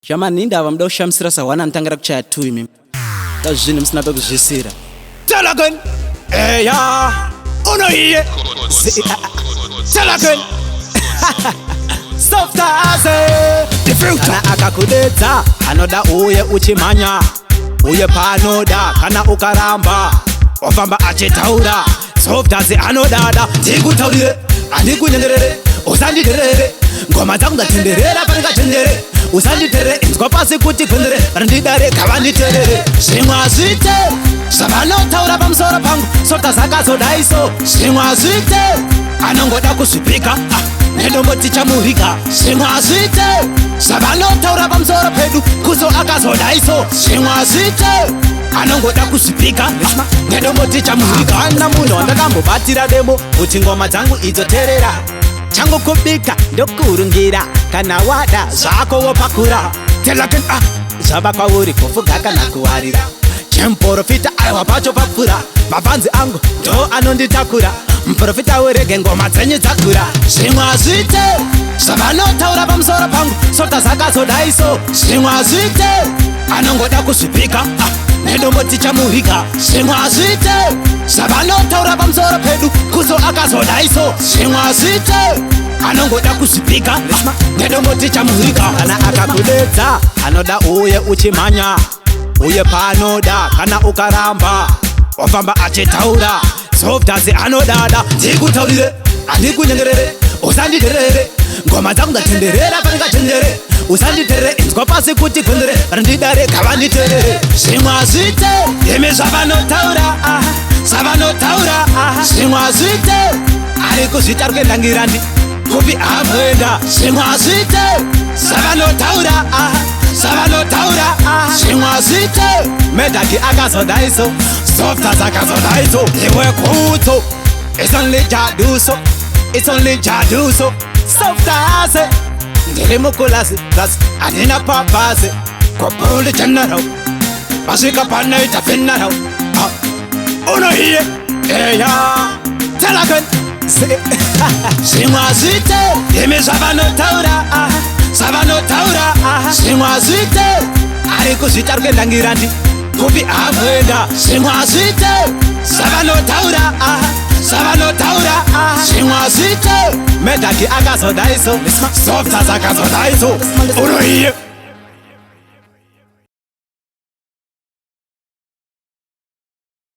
Jamani indaba mda ushamsira sawana ntangira kuchaya tu mimi. Kazvini msina pekuzvisira. Tell again. Yeah. Unoiye. Tell again. Softaz-Zvimwe. Kana akakudedza anoda uye uchimanya. Uye panoda kana ukaramba wafamba achitaura. Softaz-Zvimwe anodada. Ndikutaurire, andikunyengerere, usanditerere. Ngoma dzangu ndatenderera panengatendere. Usanditerere, inzwa pasi kuti kwendere. Randidare kavanditerere. Zvimwe hazvite zvavanotaura pamusoro pangu. Softaz akazodaiso. Zvimwe hazvite anongoda kuzvipika. Nedombo chamurika. Zvimwe hazvite zvavanotaura pamusoro pedu. Kutso akazodaiso. Zvimwe hazvite anongoda kuzvipika. Nedombo chamurika. Kana munhu wandakambobatira demo kuti ngoma dzangu idzoterera. Changu kubika ndokurungira kana wada zvako wopakura. Tell again. Zvaba kwauri kufuga kana kuwarira. Chemprofita aiwa pacho papfura. Mabhanzi angu ndo anonditakura. Muprofita werege ngoma dzenyu dzakura. Zvimwe hazvite zvavanotaura pamusoro pangu. Softaz akazodaiso. Zvimwe hazvite anongoda kuzvipika. Nedombo chamurika. Zvimwe hazvite zvavanotaura pamusoro pedu. Kutso akazodaiso. Zvimwe hazvite anongoda kuzvipika. Nedombo chamurika. Kana akakudedza anoda uye uchimanya. Uye panoda kana ukaramba wafamba achitaura. Softaz-Zvimwe anodada. Ndikutaurire, andikunyengerere, usanditerere. Ngoma dzangu ndatenderera panengatendere. Usanditerere, inzwa pasi kuti kwendere. Randidare kavanditerere. Zvimwe hazvite imi zvavanotaura. Zvavanotaura. Zvimwe hazvite ari kuzvita rukendangirandi kupi amwenda. Zvimwe hazvite zvavanotaura. Zvavanotaura. Zvimwe hazvite medaki akazodaiso. Softaz akazodaiso. Iwe Kutso. It's only Jaduso. It's only Jaduso. Softaz ndiri mukulasi klasi andina papasi kwapuli general vasvika panoita funeral. Unoiye. Yeah. Tell again. Zvimwe hazvite imi zvavanotaura. Zvavanotaura. Zvimwe hazvite ari kuzvita rukendangirandi kupi amwenda. Zvimwe hazvite zvavanotaura. Zvavanotaura. Zvimwe hazvite medaki akazodaiso. Softaz akazodaiso. Unoiye.